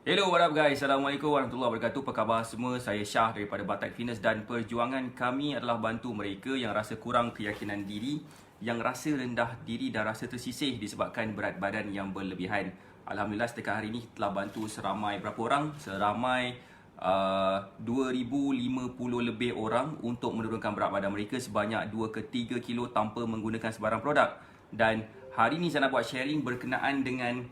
Hello, what up guys? Assalamualaikum warahmatullahi wabarakatuh. Apa khabar semua? Saya Syah daripada Batak Fitness dan perjuangan kami adalah bantu mereka yang rasa kurang keyakinan diri, yang rasa rendah diri dan rasa tersisih disebabkan berat badan yang berlebihan. Alhamdulillah setakat hari ini telah bantu seramai berapa orang? Seramai 2050 lebih orang untuk menurunkan berat badan mereka sebanyak 2 ke 3 kilo tanpa menggunakan sebarang produk. Dan hari ini saya nak buat sharing berkenaan dengan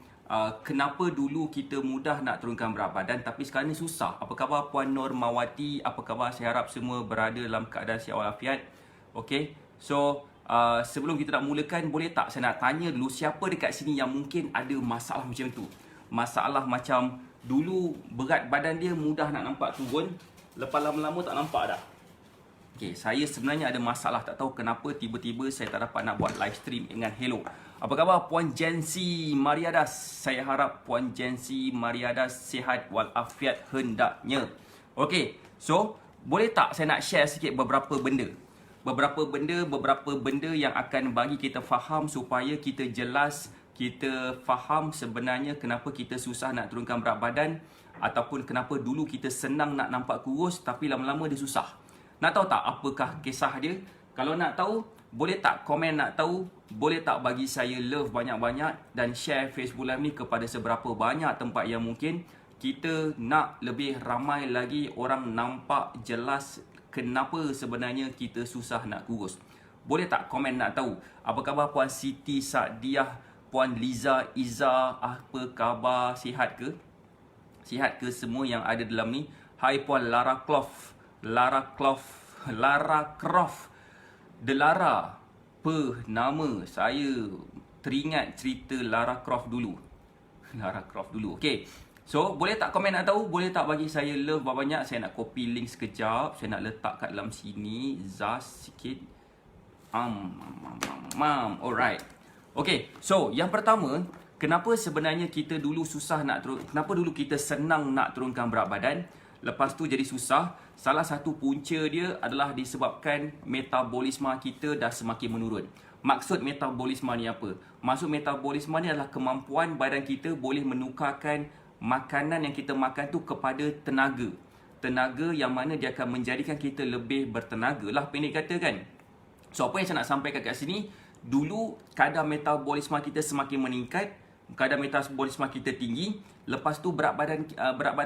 kenapa dulu kita mudah nak turunkan berat badan tapi sekarang ni susah. Apa khabar Puan Nur Mawati? Apa khabar? Saya harap semua berada dalam keadaan sihat walafiat. Okay, so sebelum kita nak mulakan, boleh tak saya nak tanya dulu siapa dekat sini yang mungkin ada masalah macam tu? Masalah macam dulu berat badan dia mudah nak nampak turun, lepas lama-lama tak nampak dah. Okay, saya sebenarnya ada masalah, tak tahu kenapa tiba-tiba saya tak dapat nak buat live stream dengan Hello. Apa khabar Puan Jensi Mariadas? Saya harap Puan Jensi Mariadas sihat walafiat hendaknya. Okay, so boleh tak saya nak share sikit beberapa benda? Beberapa benda yang akan bagi kita faham supaya kita jelas, kita faham sebenarnya kenapa kita susah nak turunkan berat badan, ataupun kenapa dulu kita senang nak nampak kurus tapi lama-lama dia susah. Nak tahu tak apakah kisah dia? Kalau nak tahu, boleh tak komen nak tahu? Boleh tak bagi saya love banyak-banyak dan share Facebook Live ni kepada seberapa banyak tempat yang mungkin. Kita nak lebih ramai lagi orang nampak jelas kenapa sebenarnya kita susah nak kurus. Boleh tak komen nak tahu? Apa khabar Puan Siti Saadiah, Puan Liza Iza, apa khabar? Sihat ke? Sihat ke semua yang ada dalam ni? Hai Puan Lara Croft. Delara. Nama saya teringat cerita Lara Croft dulu. Okay, so boleh tak komen nak tahu? Boleh tak bagi saya love banyak? Saya nak copy link sekejap. Saya nak letak kat dalam sini. Zaz sikit. Alright. Okay, so yang pertama, kenapa sebenarnya kita dulu susah nak kenapa dulu kita senang nak turunkan berat badan, lepas tu jadi susah? Salah satu punca dia adalah disebabkan metabolisme kita dah semakin menurun. Maksud metabolisme ni apa? Maksud metabolisme ni adalah kemampuan badan kita boleh menukarkan makanan yang kita makan tu kepada tenaga. Tenaga yang mana dia akan menjadikan kita lebih bertenaga lah, pendek kata kan. So apa yang saya nak sampaikan kat sini, dulu kadar metabolisme kita semakin meningkat, kadar metabolisme kita tinggi, lepas tu berat badan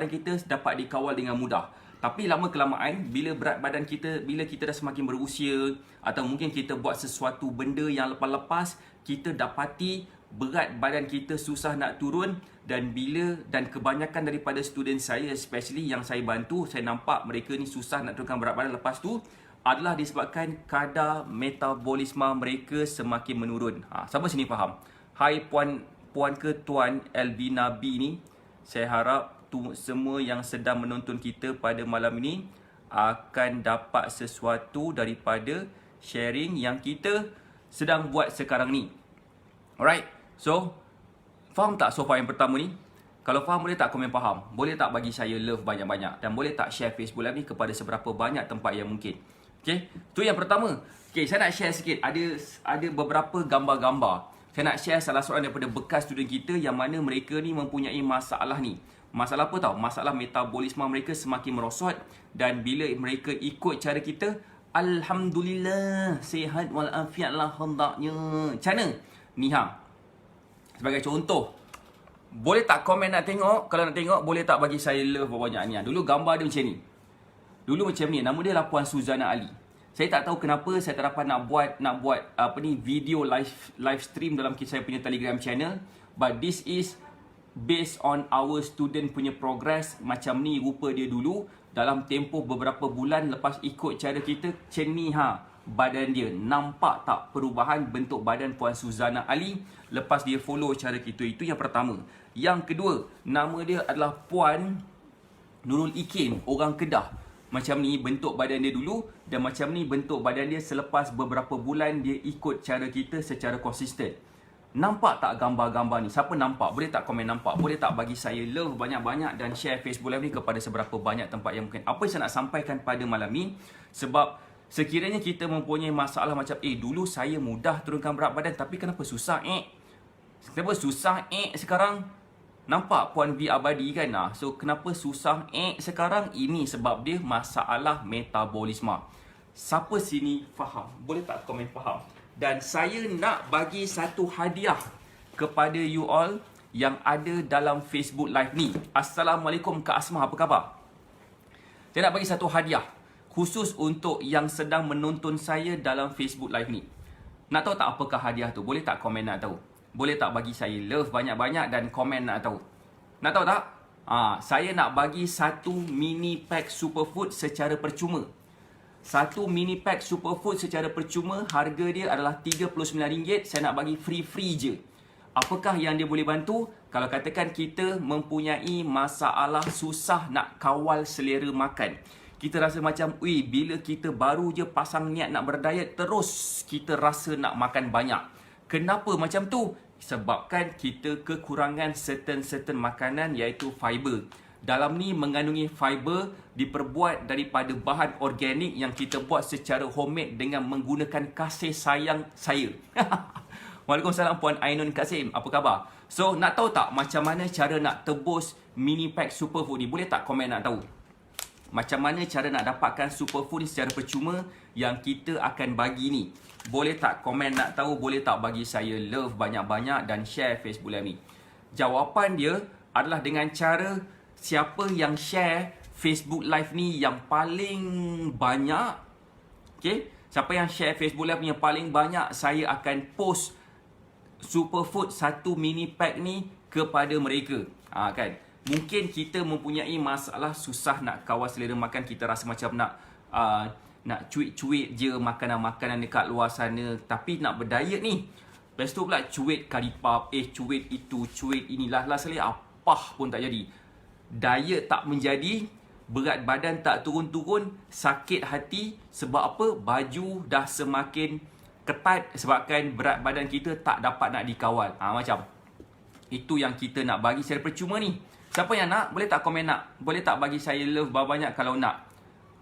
kita dapat dikawal dengan mudah. Tapi lama kelamaan bila kita dah semakin berusia, atau mungkin kita buat sesuatu benda yang lepas-lepas, kita dapati berat badan kita susah nak turun. Dan kebanyakan daripada student saya, especially yang saya bantu, saya nampak mereka ni susah nak turunkan berat badan lepas tu adalah disebabkan kadar metabolisme mereka semakin menurun. Siapa sini faham? Hai Puan ke Tuan Elvina B ni, saya harap semua yang sedang menonton kita pada malam ini akan dapat sesuatu daripada sharing yang kita sedang buat sekarang ni. Alright, so faham tak sofa yang pertama ni? Kalau faham, boleh tak komen faham? Boleh tak bagi saya love banyak-banyak? Dan boleh tak share Facebook Live ni kepada seberapa banyak tempat yang mungkin? Okay, tu yang pertama. Okay, saya nak share sikit. Ada beberapa gambar-gambar. Saya nak share salah seorang daripada bekas student kita yang mana mereka ni mempunyai masalah ni. Masalah apa tau? Masalah metabolisme mereka semakin merosot. Dan bila mereka ikut cara kita, Alhamdulillah, sihat walafiat lah hendaknya. Macam mana? Ni sebagai contoh, boleh tak komen nak tengok? Kalau nak tengok, boleh tak bagi saya love banyak ni? Dulu gambar dia macam ni. Dulu macam ni. Nama dia lah Puan Suzana Ali. Saya tak tahu kenapa saya tak dapat nak buat video live stream dalam saya punya Telegram channel. But this is based on our student punya progress. Macam ni rupa dia dulu. Dalam tempoh beberapa bulan lepas ikut cara kita, macam ni badan dia. Nampak tak perubahan bentuk badan Puan Suzana Ali lepas dia follow cara kita? Itu yang pertama. Yang kedua, nama dia adalah Puan Nurul Ikin, orang Kedah. Macam ni bentuk badan dia dulu, dan macam ni bentuk badan dia selepas beberapa bulan dia ikut cara kita secara konsisten. Nampak tak gambar-gambar ni? Siapa nampak? Boleh tak komen nampak? Boleh tak bagi saya love banyak-banyak dan share Facebook Live ni kepada seberapa banyak tempat yang mungkin. Apa yang saya nak sampaikan pada malam ni, sebab sekiranya kita mempunyai masalah macam dulu saya mudah turunkan berat badan tapi kenapa susah Kenapa susah sekarang? Nampak Puan V Abadi kan? So kenapa susah sekarang? Ini sebab dia masalah metabolisme. Siapa sini faham? Boleh tak komen faham? Dan saya nak bagi satu hadiah kepada you all yang ada dalam Facebook Live ni. Assalamualaikum Kak Asmah, apa khabar? Saya nak bagi satu hadiah khusus untuk yang sedang menonton saya dalam Facebook Live ni. Nak tahu tak apakah hadiah tu? Boleh tak komen nak tahu? Boleh tak bagi saya love banyak-banyak dan komen nak tahu? Nak tahu tak? Saya nak bagi satu mini pack superfood secara percuma. Satu mini pack superfood secara percuma, harga dia adalah RM39. Saya nak bagi free je. Apakah yang dia boleh bantu? Kalau katakan kita mempunyai masalah susah nak kawal selera makan. Kita rasa macam, bila kita baru je pasang niat nak berdiet, terus kita rasa nak makan banyak. Kenapa macam tu? Sebabkan kita kekurangan certain makanan iaitu fiber. Dalam ni mengandungi fiber diperbuat daripada bahan organik yang kita buat secara homemade dengan menggunakan kasih sayang saya. Waalaikumsalam Puan Ainun Kasim, apa khabar? So nak tahu tak macam mana cara nak tebus mini pack superfood ni? Boleh tak komen nak tahu? Macam mana cara nak dapatkan superfood secara percuma yang kita akan bagi ni? Boleh tak komen nak tahu? Boleh tak bagi saya love banyak-banyak dan share Facebook Live ni? Jawapan dia adalah dengan cara siapa yang share Facebook Live ni yang paling banyak. Okay? Siapa yang share Facebook Live ni yang paling banyak, saya akan post superfood satu mini pack ni kepada mereka. Kan? Mungkin kita mempunyai masalah susah nak kawal selera makan. Kita rasa macam nak cuit-cuit je makanan-makanan dekat luar sana. Tapi nak berdiet ni, lepas tu pula cuit kari puff, cuit itu, cuit inilah. Last sekali apa pun tak jadi. Diet tak menjadi, berat badan tak turun-turun, sakit hati. Sebab apa? Baju dah semakin ketat sebabkan berat badan kita tak dapat nak dikawal. Macam itu yang kita nak bagi secara percuma ni. Siapa yang nak? Boleh tak komen nak? Boleh tak bagi saya love banyak kalau nak?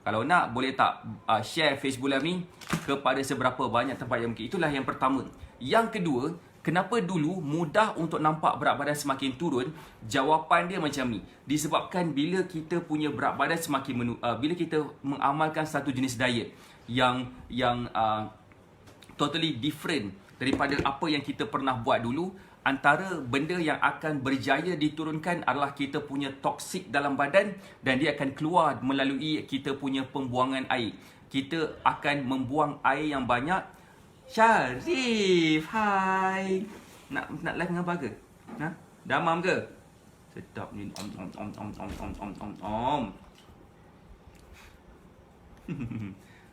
Kalau nak, boleh tak share Facebook Live ni kepada seberapa banyak tempat yang mungkin. Itulah yang pertama. Yang kedua, kenapa dulu mudah untuk nampak berat badan semakin turun? Jawapan dia macam ni. Disebabkan bila kita punya berat badan semakin bila kita mengamalkan satu jenis diet yang totally different daripada apa yang kita pernah buat dulu, antara benda yang akan berjaya diturunkan adalah kita punya toksik dalam badan dan dia akan keluar melalui kita punya pembuangan air. Kita akan membuang air yang banyak. Syarif, hai. Nak live dengan apa ke? Damam ke? Sedap ni.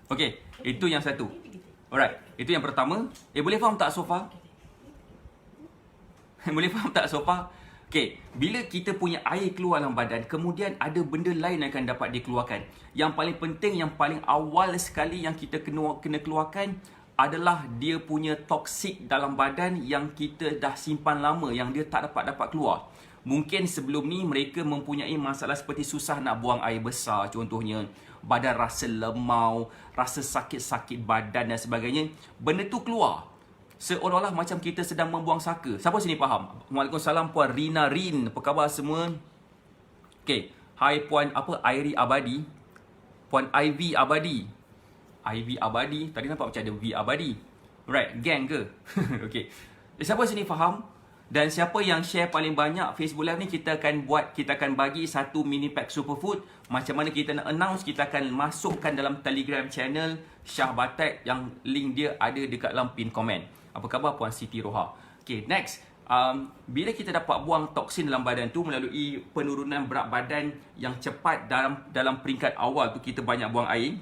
Okey, itu yang satu. Alright, itu yang pertama. Boleh faham tak so far? Boleh faham tak so far? Okay, bila kita punya air keluar dalam badan, kemudian ada benda lain yang akan dapat dikeluarkan. Yang paling penting, yang paling awal sekali yang kita kena keluarkan adalah dia punya toksik dalam badan yang kita dah simpan lama, yang dia tak dapat keluar. Mungkin sebelum ni mereka mempunyai masalah seperti susah nak buang air besar contohnya. Badan rasa lemau, rasa sakit-sakit badan dan sebagainya. Benda tu keluar. Seolah-olah macam kita sedang membuang saka. Siapa sini faham? Waalaikumsalam Puan Rina Rin. Apa khabar semua? Okay. Hai Puan Airi Abadi. Puan Ivy Abadi. Ivy Abadi. Tadi nampak macam ada V Abadi. Right. Gang ke? Okay. Siapa sini faham? Dan siapa yang share paling banyak Facebook Live ni, kita akan bagi satu mini pack superfood. Macam mana kita nak announce, kita akan masukkan dalam Telegram channel Syah Batek yang link dia ada dekat dalam pin komen. Apa khabar Puan Siti Roha? Okay, next. Bila kita dapat buang toksin dalam badan tu melalui penurunan berat badan yang cepat dalam peringkat awal tu, kita banyak buang air.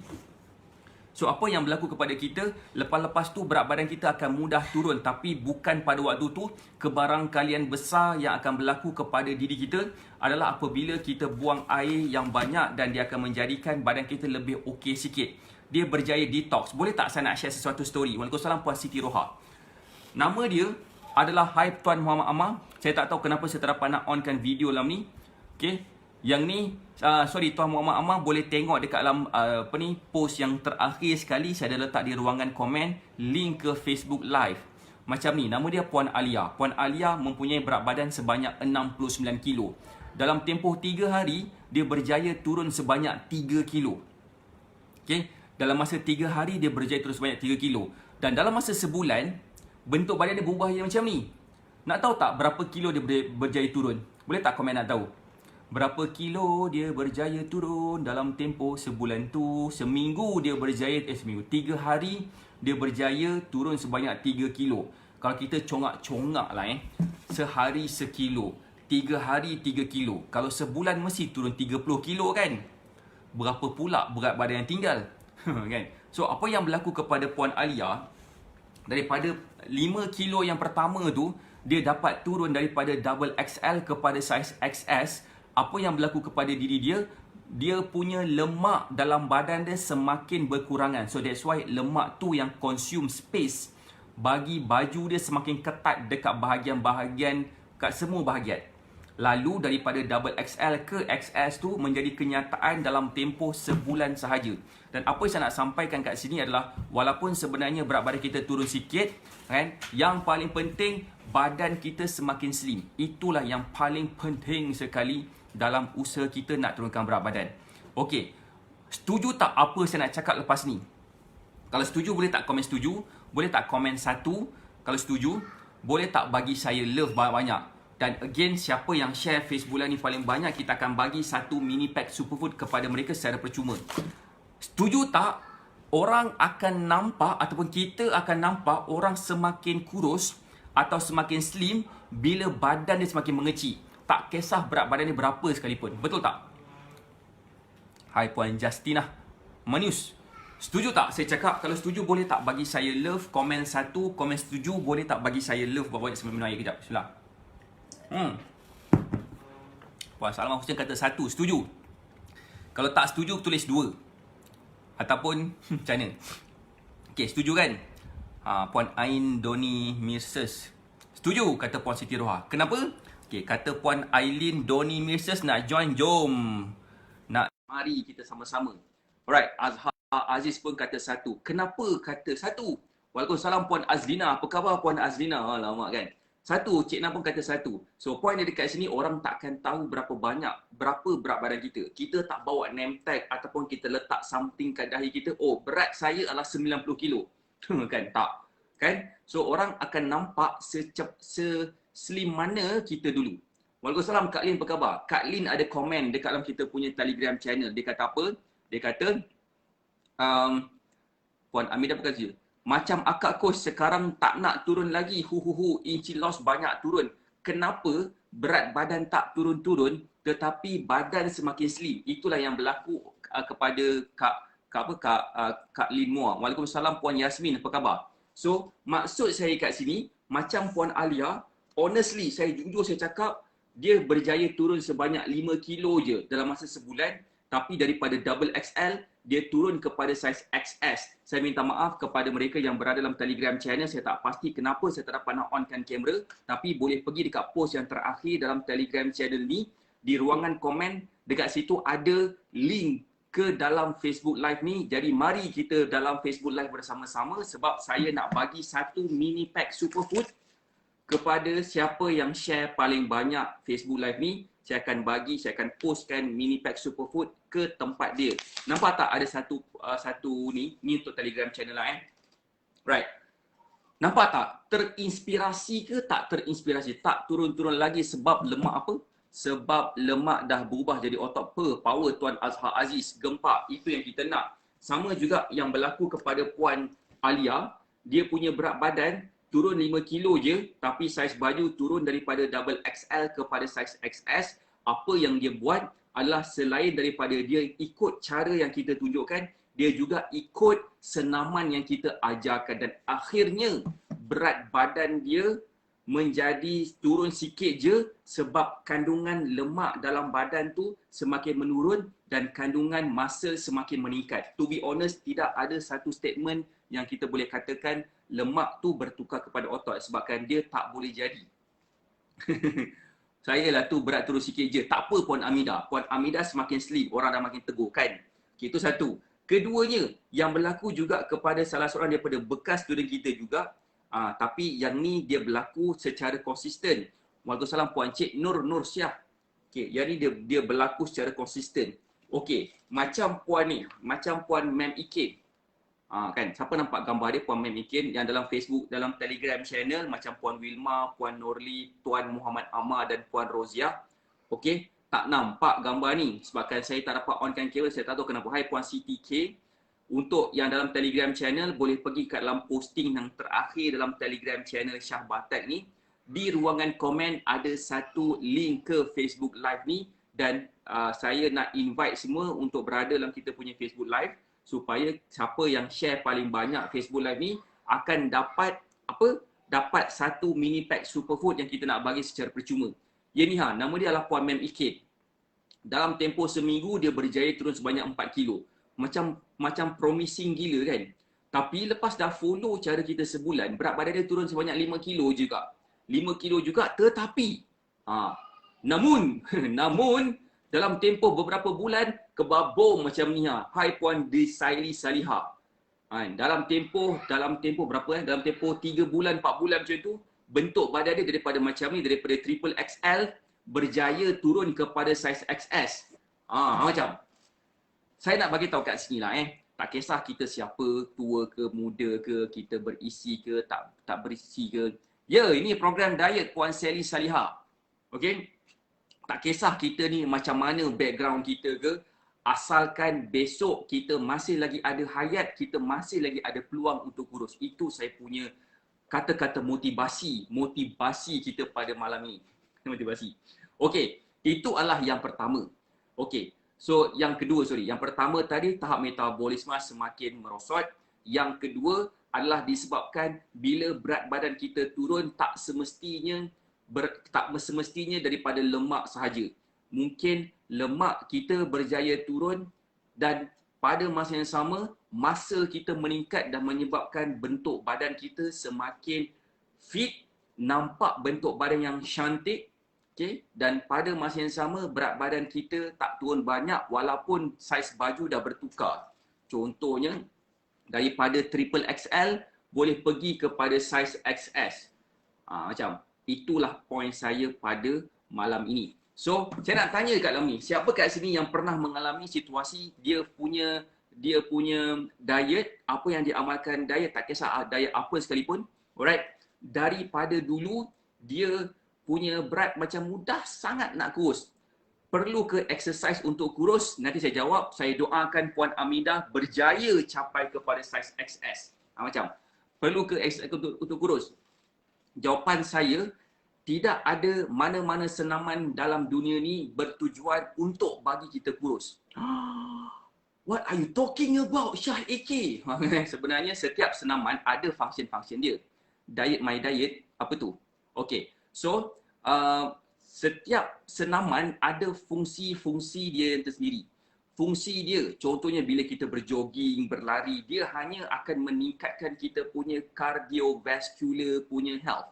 So, apa yang berlaku kepada kita, lepas-lepas tu berat badan kita akan mudah turun. Tapi bukan pada waktu tu, kebarangkalian besar yang akan berlaku kepada diri kita adalah apabila kita buang air yang banyak dan dia akan menjadikan badan kita lebih okey sikit. Dia berjaya detox. Boleh tak saya nak share sesuatu story? Waalaikumsalam Puan Siti Roha. Nama dia adalah Hai Tuan Muhammad Ammar. Saya tak tahu kenapa saya tak dapat nak onkan video dalam ni. Okay. Yang ni, Tuan Muhammad Ammar boleh tengok dekat dalam post yang terakhir sekali. Saya ada letak di ruangan komen link ke Facebook Live. Macam ni, nama dia Puan Alia. Puan Alia mempunyai berat badan sebanyak 69 kilo. Dalam tempoh 3 hari, dia berjaya turun sebanyak 3 kilo. Okay? Dalam masa 3 hari, dia berjaya turun sebanyak 3 kilo. Dan dalam masa sebulan, bentuk badan dia berubah yang macam ni. Nak tahu tak berapa kilo dia berjaya turun? Boleh tak komen nak tahu? Berapa kilo dia berjaya turun dalam tempoh sebulan tu? Seminggu dia berjaya, seminggu. 3 hari dia berjaya turun sebanyak 3 kilo. Kalau kita congak-congak lah sehari sekilo. 3 hari 3 kilo. Kalau sebulan mesti turun 30 kilo kan? Berapa pula berat badan yang tinggal? Kan? So apa yang berlaku kepada Puan Alia, daripada 5 kilo yang pertama tu, dia dapat turun daripada double XL kepada size XS. Apa yang berlaku kepada diri dia, dia punya lemak dalam badan dia semakin berkurangan. So that's why lemak tu yang consume space, bagi baju dia semakin ketat dekat bahagian-bahagian, kat semua bahagian. Lalu daripada double XL ke XS tu menjadi kenyataan dalam tempoh sebulan sahaja. Dan apa yang saya nak sampaikan kat sini adalah, walaupun sebenarnya berat badan kita turun sikit, kan, yang paling penting badan kita semakin slim. Itulah yang paling penting sekali dalam usaha kita nak turunkan berat badan. Okey, setuju tak apa saya nak cakap lepas ni? Kalau setuju boleh tak komen setuju? Boleh tak komen 1? Kalau setuju, boleh tak bagi saya love banyak-banyak? Dan again, siapa yang share Facebook Live ni paling banyak, kita akan bagi 1 mini pack superfood kepada mereka secara percuma. Setuju tak? Orang akan nampak, ataupun kita akan nampak orang semakin kurus atau semakin slim bila badan dia semakin mengecil. Tak kisah berat badan dia berapa sekalipun. Betul tak? Hai Puan Justina Manius. Setuju tak saya cakap? Kalau setuju boleh tak bagi saya love, komen 1. Komen setuju boleh tak bagi saya love banyak sambil minum air kejap. Bismillah. Puan Salma Hussein kata 1, setuju. Kalau tak setuju, tulis 2. Ataupun macam mana? Okay, setuju kan? Puan Ain Doni Mirses, setuju, kata Puan Siti Roha. Kenapa? Okay, kata Puan Aileen Doni Mirses nak join, jom. Mari kita sama-sama. Alright, Azhar Aziz pun kata 1. Kenapa kata 1? Waalaikumsalam Puan Azlina. Apa khabar Puan Azlina? Alamak kan? 1, Cik Nam pun kata 1. So, point dia dekat sini, orang takkan tahu berapa berat badan kita. Kita tak bawa name tag ataupun kita letak something kat dahi kita. Oh, berat saya adalah 90 kilo. Kan? Tak. Kan? So, orang akan nampak slim mana kita dulu. Waalaikumsalam Kak Lin, apa khabar? Kak Lin ada komen dekat dalam kita punya Telegram channel. Dia kata apa? Dia kata, Puan Amidah apa kata? Macam akak coach sekarang tak nak turun lagi. Inci loss banyak turun. Kenapa berat badan tak turun-turun tetapi badan semakin slim? Itulah yang berlaku kepada Kak Lin Mua. Waalaikumsalam Puan Yasmin, apa khabar? So, maksud saya kat sini, macam Puan Alia, honestly, saya jujur saya cakap, dia berjaya turun sebanyak 5 kilo je dalam masa sebulan. Tapi daripada double XL, dia turun kepada size XS. Saya minta maaf kepada mereka yang berada dalam Telegram channel. Saya tak pasti kenapa saya tak dapat nak onkan kamera. Tapi boleh pergi dekat post yang terakhir dalam Telegram channel ni. Di ruangan komen, dekat situ ada link ke dalam Facebook Live ni. Jadi mari kita dalam Facebook Live bersama-sama. Sebab saya nak bagi 1 mini pack superfood kepada siapa yang share paling banyak Facebook Live ni. Saya akan postkan mini pack superfood ke tempat dia. Nampak tak ada satu ni untuk Telegram channel lah Right. Nampak tak? Terinspirasi ke tak terinspirasi? Tak turun-turun lagi sebab lemak apa? Sebab lemak dah berubah jadi otot power Tuan Azhar Aziz. Gempak. Itu yang kita nak. Sama juga yang berlaku kepada Puan Alia. Dia punya berat badan turun 5 kilo je, tapi saiz baju turun daripada double XL kepada saiz XS. Apa yang dia buat adalah selain daripada dia ikut cara yang kita tunjukkan, dia juga ikut senaman yang kita ajarkan. Dan akhirnya berat badan dia menjadi turun sikit je sebab kandungan lemak dalam badan tu semakin menurun dan kandungan muscle semakin meningkat. To be honest, tidak ada satu statement yang kita boleh katakan lemak tu bertukar kepada otot sebabkan dia tak boleh jadi. Saya lah tu berat turun sikit je. Tak apa Puan Amida. Puan Amida semakin slim, orang dah makin tegur kan. Okay, itu satu. Keduanya, yang berlaku juga kepada salah seorang daripada bekas student kita juga, Tapi yang ni dia berlaku secara konsisten. Waalaikumsalam Puan Cik Nur Syah. Okey, yang ni dia berlaku secara konsisten. Okey, macam Puan ni, macam Puan Mem Ikin. Kan, siapa nampak gambar dia Puan Mem Ikin yang dalam Facebook, dalam Telegram channel macam Puan Wilma, Puan Norli, Tuan Muhammad Amar dan Puan Rozia. Okey, tak nampak gambar ni sebabkan saya tak dapat onkan kamera, saya tak tahu kenapa. Hai Puan CTK. Untuk yang dalam Telegram channel, boleh pergi kat dalam posting yang terakhir dalam Telegram channel Syah Batak ni. Di ruangan komen ada satu link ke Facebook Live ni dan saya nak invite semua untuk berada dalam kita punya Facebook Live supaya siapa yang share paling banyak Facebook Live ni akan dapat dapat satu mini pack superfood yang kita nak bagi secara percuma. Yang ni nama dia adalah Puan Mem Ikin. Dalam tempoh seminggu dia berjaya turun sebanyak 4 kilo. Macam promising gila kan. Tapi lepas dah follow cara kita sebulan, berat badan dia turun sebanyak 5 kilo juga. 5 kilo juga tetapi namun dalam tempoh beberapa bulan kebabong macam ni Hai Puan Desaili Salihah. Dalam tempoh berapa Dalam tempoh 3 bulan 4 bulan macam tu, bentuk badan dia daripada macam ni, daripada triple XL berjaya turun kepada saiz XS. Macam saya nak bagi tahu kat sini lah tak kisah kita siapa, tua ke, muda ke, kita berisi ke, tak berisi ke. Ya, ini program diet Puan Sally Salihah. Okey? Tak kisah kita ni macam mana background kita ke, asalkan besok kita masih lagi ada hayat, kita masih lagi ada peluang untuk kurus. Itu saya punya kata-kata motivasi kita pada malam ini. Motivasi. Okey, itu adalah yang pertama. Okey. So, yang pertama tadi tahap metabolisme semakin merosot. Yang kedua adalah disebabkan bila berat badan kita turun tak semestinya daripada lemak sahaja. Mungkin lemak kita berjaya turun dan pada masa yang sama masa kita meningkat dan menyebabkan bentuk badan kita semakin fit, nampak bentuk badan yang cantik. Okay? Dan pada masa yang sama berat badan kita tak turun banyak walaupun saiz baju dah bertukar. Contohnya daripada triple XL boleh pergi kepada saiz XS. Macam itulah poin saya pada malam ini. So, saya nak tanya kat dalam ni, siapa kat sini yang pernah mengalami situasi dia punya diet, apa yang dia amalkan diet, tak kisah diet apa sekalipun. Alright, daripada dulu dia punya berat macam mudah sangat nak kurus. Perlu ke exercise untuk kurus? Nanti saya jawab. Saya doakan Puan Amidah berjaya capai kepada saiz XS. Macam, perlu ke exercise untuk kurus? Jawapan saya, tidak ada mana-mana senaman dalam dunia ni bertujuan untuk bagi kita kurus. What are you talking about, Syah AK? Sebenarnya setiap senaman ada function-function dia. Diet My Diet, apa tu? Okey. So, setiap senaman ada fungsi-fungsi dia yang tersendiri. Fungsi dia, contohnya bila kita berjoging, berlari, dia hanya akan meningkatkan kita punya cardiovascular punya health.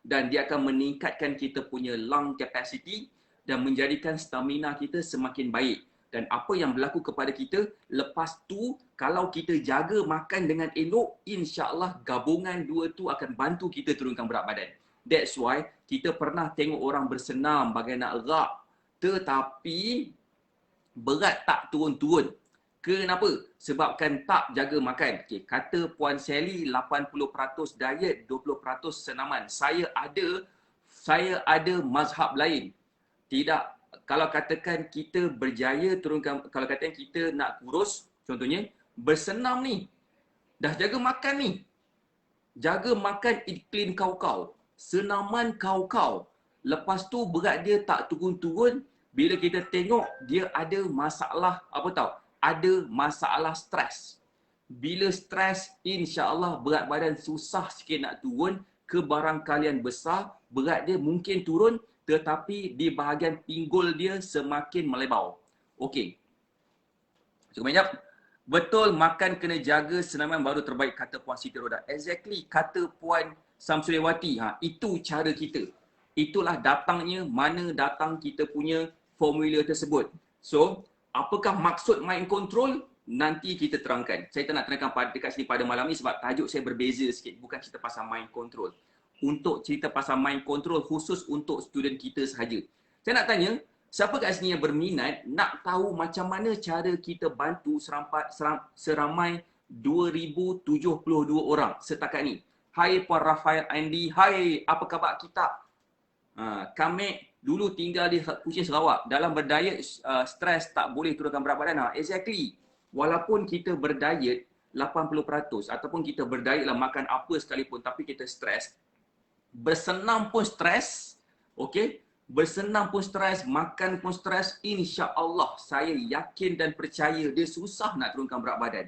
Dan dia akan meningkatkan kita punya lung capacity dan menjadikan stamina kita semakin baik. Dan apa yang berlaku kepada kita, lepas tu kalau kita jaga makan dengan elok, insya-Allah gabungan dua tu akan bantu kita turunkan berat badan. That's why kita pernah tengok orang bersenam bagai nak gerak, tetapi berat tak turun-turun. Kenapa? Sebabkan tak jaga makan. Okay, kata Puan Sally 80% diet, 20% senaman. Saya ada mazhab lain. Tidak, kalau katakan kita berjaya turunkan, kalau katakan kita nak kurus, contohnya bersenam ni, dah jaga makan ni, jaga makan eat clean kau-kau, senaman kau-kau, lepas tu berat dia tak turun-turun, bila kita tengok dia ada masalah, apa tahu? Ada masalah stres. Bila stres, insya-Allah berat badan susah sikit nak turun, kebarangkalian besar, berat dia mungkin turun, tetapi di bahagian pinggul dia semakin melebar. Okey. Cukup banyak. Betul, makan kena jaga, senaman baru terbaik, kata Puan Siti Roda. Exactly, kata Puan Samsuliwati. Itu cara kita. Itulah datangnya, mana datang kita punya formula tersebut. So, apakah maksud mind control? nanti kita terangkan. Saya tak nak terangkan dekat sini pada malam ni sebab tajuk saya berbeza sikit. Bukan cerita pasal mind control. Untuk cerita pasal mind control khusus untuk student kita sahaja. Saya nak tanya, siapa kat sini yang berminat nak tahu macam mana cara kita bantu seramai 2072 orang setakat ni? Hai Puan Rafael Andy, hai apa khabar kita? Kami dulu tinggal di Kuching Sarawak. Dalam berdiet, stres tak boleh turunkan berat badan. Exactly. Walaupun kita berdiet 80% ataupun kita berdiet lah makan apa sekalipun tapi kita stres, bersenam pun stres, okey? Bersenam pun stres, makan pun stres, insya-Allah saya yakin dan percaya dia susah nak turunkan berat badan.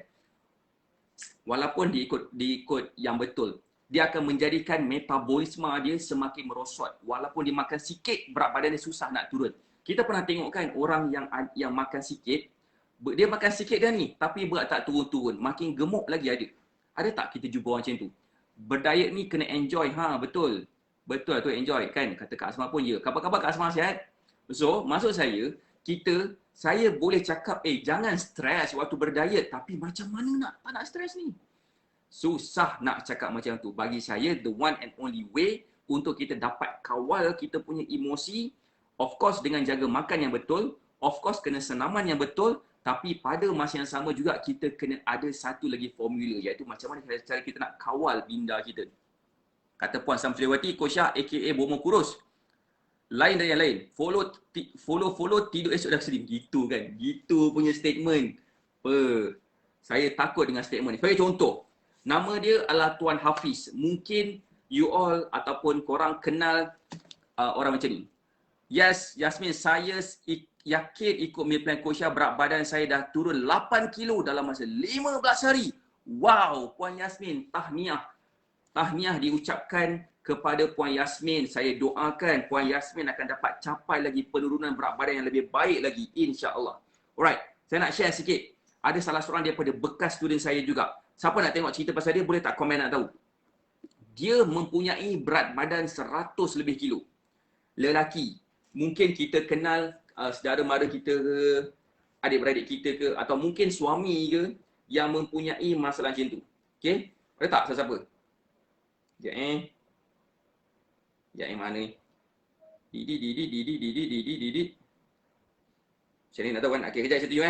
Walaupun diikut yang betul. Dia akan menjadikan metabolisme dia semakin merosot. Walaupun dia makan sikit, berat badan dia susah nak turun. Kita pernah tengok kan orang yang makan sikit, dia makan sikit dah ni, tapi berat tak turun-turun. Makin gemuk lagi ada. Ada tak kita jumpa orang macam tu? Berdiet ni kena enjoy. Betul. Betul tu enjoy kan. Kata Kak Asma pun ya. Khabar-khabar Kak Asma sihat? So, maksud saya boleh cakap, jangan stres waktu berdiet. Tapi macam mana tak nak stres ni? Susah nak cakap macam tu. Bagi saya, the one and only way untuk kita dapat kawal kita punya emosi, of course dengan jaga makan yang betul, of course kena senaman yang betul, tapi pada masa yang sama juga kita kena ada satu lagi formula, iaitu macam mana cara kita nak kawal minda kita. Kata Puan Samsuliwati, Coach Syah aka Bomo Kurus, lain dari yang lain. Follow, tidur esok dah slim. Gitu kan. Gitu punya statement. Saya takut dengan statement ni. Sebagai contoh, nama dia adalah Tuan Hafiz. Mungkin you all ataupun korang kenal orang macam ni. Yes, Yasmin, saya yakin ikut meal plan Coach Syah, berat badan saya dah turun 8 kilo dalam masa 15 hari. Wow, Puan Yasmin, tahniah. Tahniah diucapkan kepada Puan Yasmin. Saya doakan Puan Yasmin akan dapat capai lagi penurunan berat badan yang lebih baik lagi, insya-Allah. Alright, saya nak share sikit. Ada salah seorang daripada bekas student saya juga. Siapa nak tengok cerita pasal dia, boleh tak komen nak tahu. Dia mempunyai berat badan 100 lebih kilo. Lelaki. Mungkin kita kenal saudara mara kita ke, adik-beradik kita ke, atau mungkin suami ke yang mempunyai masalah macam tu. Okey? Ada tak siapa-siapa? Sekejap mana ni? Macam ni nak tahu kan? Okay, kejap saya tunjuk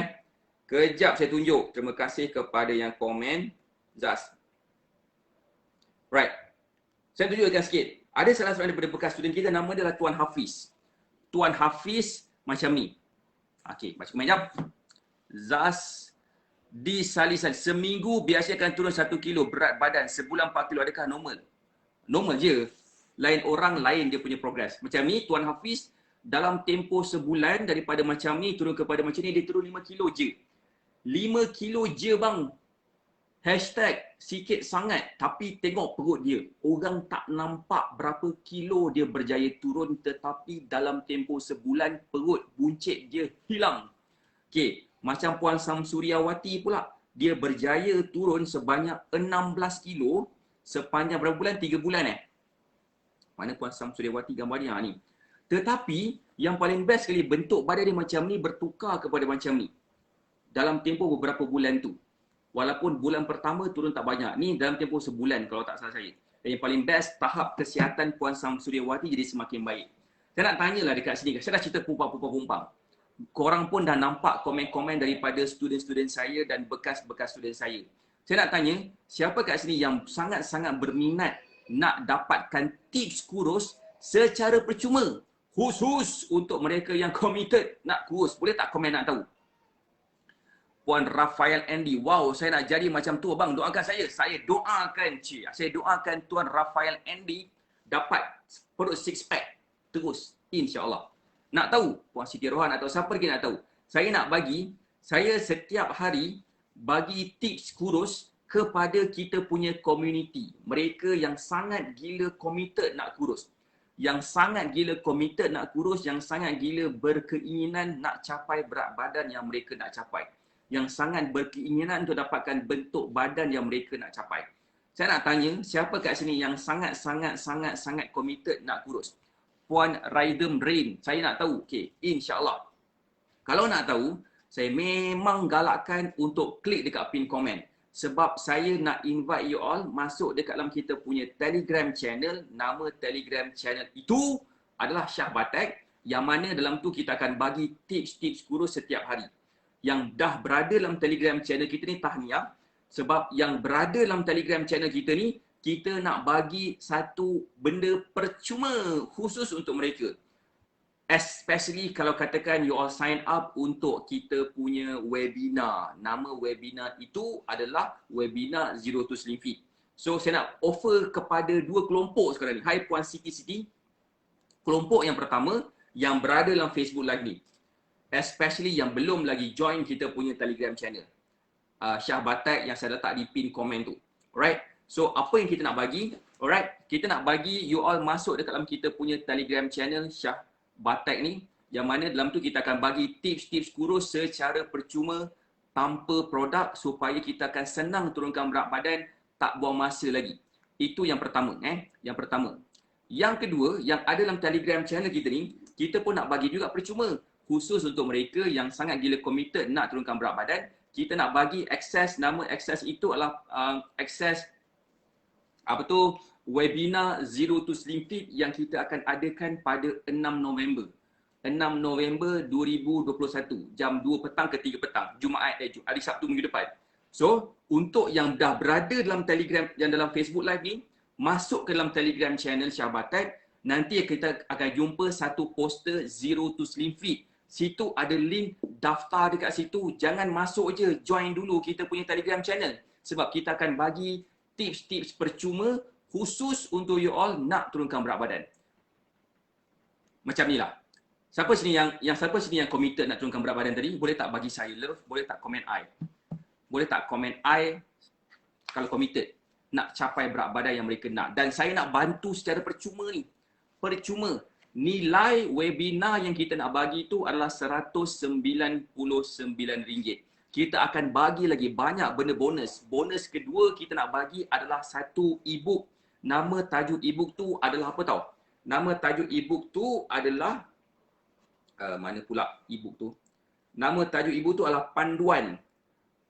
Kejap saya tunjuk. Terima kasih kepada yang komen. Zaz. Right. Saya tunjukkan sikit. Ada salah seorang daripada bekas student kita, nama dia adalah Tuan Hafiz. Tuan Hafiz macam ni. Okey, macam macam Zaz di Salisan. Seminggu biasa akan turun 1 kilo berat badan. Sebulan 4 kilo. Adakah normal? Normal je. Lain orang, lain dia punya progres. Macam ni, Tuan Hafiz dalam tempoh sebulan daripada macam ni turun kepada macam ni, dia turun 5 kilo je. 5 kilo je bang. Hashtag sikit sangat, tapi tengok perut dia. Orang tak nampak berapa kilo dia berjaya turun, tetapi dalam tempoh sebulan perut buncit dia hilang. Okey, macam Puan Samsuriawati pula, dia berjaya turun sebanyak 16 kilo sepanjang berapa bulan? 3 bulan Mana Puan Samsuriawati gambar dia ni. Tetapi yang paling best sekali, bentuk badan dia macam ni bertukar kepada macam ni dalam tempoh beberapa bulan tu. Walaupun bulan pertama turun tak banyak. Ni dalam tempoh sebulan kalau tak salah saya. Dan yang paling best, tahap kesihatan Puan Samsuriawati jadi semakin baik. Saya nak tanyalah dekat sini. Saya dah cerita pumpang. Korang pun dah nampak komen-komen daripada student-student saya dan bekas-bekas student saya. Saya nak tanya, siapa kat sini yang sangat-sangat berminat nak dapatkan tips kurus secara percuma? Khusus untuk mereka yang committed nak kurus. Boleh tak komen nak tahu? Puan Rafael Andy. Wow, saya nak jadi macam tu abang. Doakan saya. Saya doakan Saya doakan Tuan Rafael Andy dapat perut six pack terus, insya-Allah. Nak tahu Puan Siti Rohan atau siapa lagi nak tahu? Saya setiap hari bagi tips kurus kepada kita punya community. Mereka yang sangat gila committed nak kurus. Yang sangat gila committed nak kurus, yang sangat gila berkeinginan nak capai berat badan yang mereka nak capai. Yang sangat berkeinginan untuk dapatkan bentuk badan yang mereka nak capai. Saya nak tanya, siapa kat sini yang sangat committed nak kurus? Puan Raidem Rain, saya nak tahu. Okey, insya-Allah. Kalau nak tahu, Saya memang galakkan untuk klik dekat pin komen. Sebab saya nak invite you all masuk dekat dalam kita punya Telegram channel. Nama Telegram channel itu adalah Syah Batek. Yang mana dalam tu kita akan bagi tips-tips kurus setiap hari. Yang dah berada dalam Telegram channel kita ni tahniah. Sebab yang berada dalam Telegram channel kita ni, kita nak bagi satu benda percuma khusus untuk mereka. Especially kalau katakan you all sign up untuk kita punya webinar. Nama webinar itu adalah webinar Zero to Slim Fit. So saya nak offer kepada dua kelompok sekarang ni. Hai Puan Siti. Kelompok yang pertama yang berada dalam Facebook Live ni. Especially yang belum lagi join kita punya Telegram channel. Syah Batek yang saya letak di pin komen tu. Alright. So apa yang kita nak bagi? Alright. Kita nak bagi you all masuk dekat dalam kita punya Telegram channel Syah Batek ni, yang mana dalam tu kita akan bagi tips-tips kurus secara percuma tanpa produk supaya kita akan senang turunkan berat badan, tak buang masa lagi. Itu yang pertama. Yang pertama. Yang kedua, yang ada dalam Telegram channel kita ni, kita pun nak bagi juga percuma. Khusus untuk mereka yang sangat gila committed nak turunkan berat badan, kita nak bagi akses, nama akses itu adalah akses webinar Zero to Slim Fit yang kita akan adakan pada 6 November. 6 November 2021, jam 2 petang ke 3 petang, hari Sabtu minggu depan. So, untuk yang dah berada dalam Telegram, yang dalam Facebook Live ni, masuk ke dalam Telegram channel Syah Batek, nanti kita akan jumpa satu poster Zero to Slim Fit. Situ ada link daftar dekat situ. Jangan masuk je, join dulu kita punya Telegram channel. Sebab kita akan bagi tips-tips percuma khusus untuk you all nak turunkan berat badan. Macam ni lah. Siapa sini yang committed nak turunkan berat badan tadi? Boleh tak bagi saya love? Boleh tak komen I? Boleh tak komen I kalau committed nak capai berat badan yang mereka nak? Dan saya nak bantu secara percuma ni. Percuma. Nilai webinar yang kita nak bagi tu adalah RM199. Kita akan bagi lagi banyak benda bonus. Bonus kedua kita nak bagi adalah satu e-book. Nama tajuk e-book tu adalah apa tau? Nama tajuk e-book tu adalah mana pula e-book tu? Nama tajuk e-book tu adalah panduan.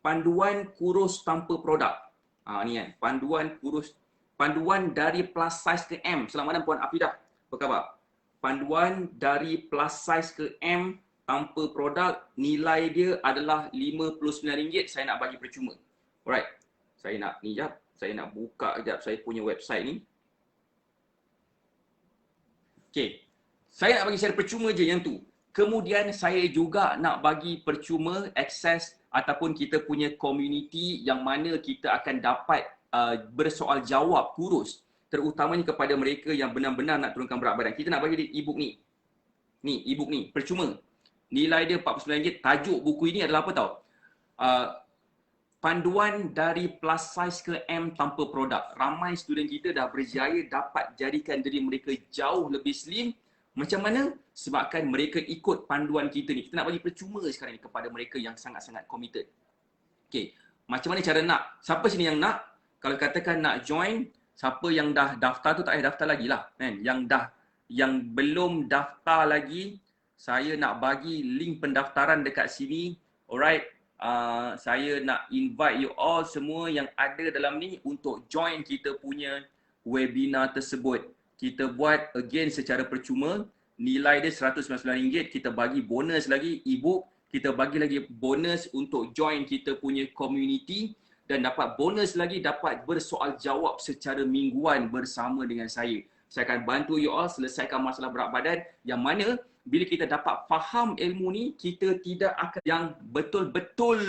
Panduan kurus tanpa produk. Ni kan, panduan dari plus size ke M. Selamat malam Puan Afidah. Apa khabar? Panduan dari plus size ke M tanpa produk, nilai dia adalah RM59. Saya nak bagi percuma. Alright. Saya nak buka sekejap saya punya website ni. Okay. Saya nak bagi secara percuma je yang tu. Kemudian saya juga nak bagi percuma akses ataupun kita punya community yang mana kita akan dapat bersoal jawab kurus. Terutamanya kepada mereka yang benar-benar nak turunkan berat badan. Kita nak bagi dia e-book ni. Ni e-book ni, percuma. Nilai dia RM49. Tajuk buku ini adalah apa tau? Panduan dari plus size ke M tanpa produk. Ramai student kita dah berjaya dapat jadikan diri mereka jauh lebih slim. Macam mana? Sebabkan mereka ikut panduan kita ni. Kita nak bagi percuma sekarang ni kepada mereka yang sangat-sangat committed. Okay. Macam mana cara nak? Siapa sini yang nak? Kalau katakan nak join, siapa yang dah daftar tu tak payah daftar lagi lah. Kan? Yang belum daftar lagi, saya nak bagi link pendaftaran dekat sini. Alright. Saya nak invite you all semua yang ada dalam ni untuk join kita punya webinar tersebut. Kita buat again secara percuma. Nilai dia RM199. Kita bagi bonus lagi e-book. Kita bagi lagi bonus untuk join kita punya community. Dan dapat bonus lagi, dapat bersoal jawab secara mingguan bersama dengan saya. Saya akan bantu you all selesaikan masalah berat badan. Yang mana bila kita dapat faham ilmu ni, kita tidak akan yang betul-betul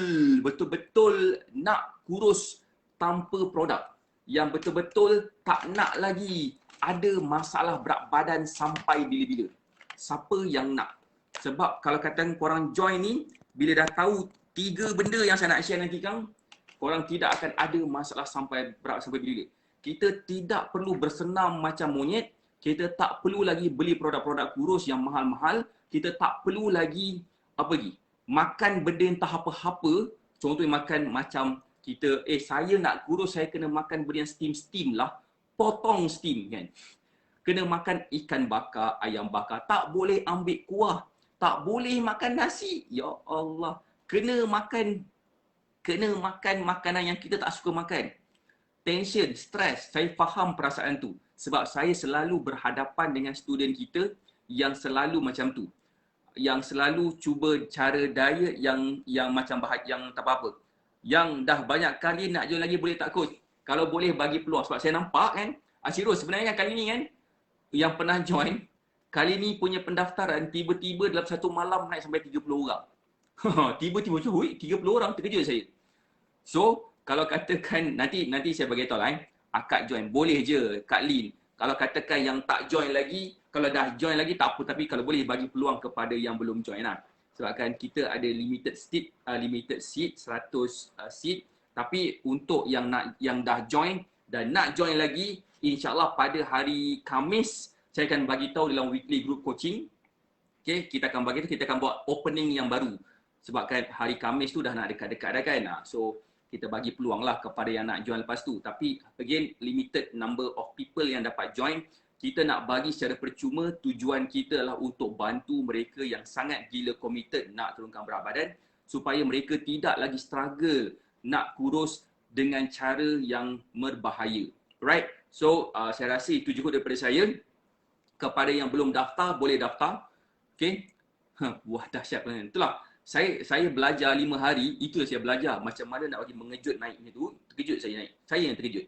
nak kurus tanpa produk. Yang betul-betul tak nak lagi ada masalah berat badan sampai bila-bila. Siapa yang nak? Sebab kalau katakan korang join ni, bila dah tahu 3 benda yang saya nak share nanti kan, korang tidak akan ada masalah sampai bila-bila. Kita tidak perlu bersenam macam monyet. Kita tak perlu lagi beli produk-produk kurus yang mahal-mahal. Kita tak perlu lagi makan benda entah apa-apa. Contohnya makan macam kita, saya nak kurus, saya kena makan benda yang steam lah. Potong steam kan. Kena makan ikan bakar, ayam bakar. Tak boleh ambil kuah. Tak boleh makan nasi. Ya Allah. kena makan makanan yang kita tak suka makan. Tension, stres, saya faham perasaan tu. Sebab saya selalu berhadapan dengan student kita yang selalu macam tu. Yang selalu cuba cara diet yang macam yang tak apa-apa. Yang dah banyak kali nak join lagi boleh tak coach? Kalau boleh bagi peluang. Sebab saya nampak kan, Syirul sebenarnya kali ni kan, yang pernah join, kali ni punya pendaftaran tiba-tiba dalam satu malam naik sampai 30 orang. Tiba-tiba macam, 30 orang, terkejut saya. So, kalau katakan, nanti saya bagi tahu lah akak join, boleh je Kak Lin. Kalau katakan yang tak join lagi, kalau dah join lagi tak apa, tapi kalau boleh bagi peluang kepada yang belum join lah. Sebabkan kita ada limited seat 100 seat, tapi untuk yang dah join dan nak join lagi, insyaAllah pada hari Khamis, saya akan bagi tahu dalam weekly group coaching. Okay, kita akan buat opening yang baru. Sebabkan hari Khamis tu dah nak dekat-dekat dah kan. So, kita bagi peluang lah kepada yang nak join lepas tu. Tapi again, limited number of people yang dapat join. Kita nak bagi secara percuma, tujuan kita adalah untuk bantu mereka yang sangat gila committed nak turunkan berat badan supaya mereka tidak lagi struggle nak kurus dengan cara yang berbahaya. Right? So, saya rasa itu cukup daripada saya. Kepada yang belum daftar, boleh daftar. Okay? Wah, dahsyat kan. Itulah. Saya belajar 5 hari, itu saya belajar macam mana nak bagi mengejut naiknya tu. Terkejut saya naik. Saya yang terkejut.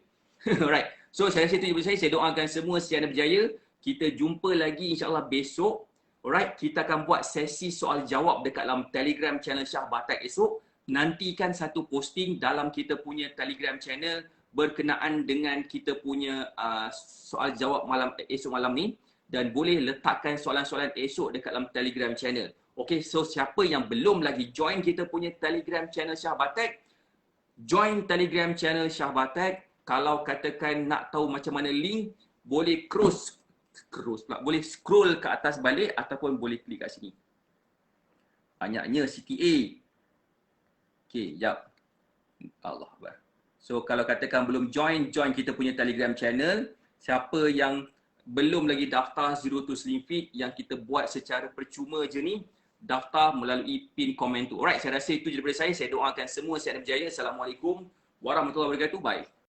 Alright. So saya rasa itu daripada saya doakan semua sihat dan berjaya. Kita jumpa lagi insya-Allah besok. Alright, kita akan buat sesi soal jawab dekat dalam Telegram channel Syah Batak esok. Nantikan satu posting dalam kita punya Telegram channel berkenaan dengan kita punya soal jawab esok malam ni, dan boleh letakkan soalan-soalan esok dekat dalam Telegram channel. Okay, so siapa yang belum lagi join kita punya Telegram channel Syah Batak, join Telegram channel Syah Batak. Kalau katakan nak tahu macam mana link, boleh boleh scroll ke atas balik ataupun boleh klik kat sini. Banyaknya CTA. Okay, jap. Allah Akbar. So kalau katakan belum join kita punya Telegram channel. Siapa yang belum lagi daftar Zero to Slim Fit yang kita buat secara percuma je ni, daftar melalui pin komen tu. Alright, saya rasa itu je daripada saya. Saya doakan semua sihat dan berjaya. Assalamualaikum warahmatullahi wabarakatuh. Bye.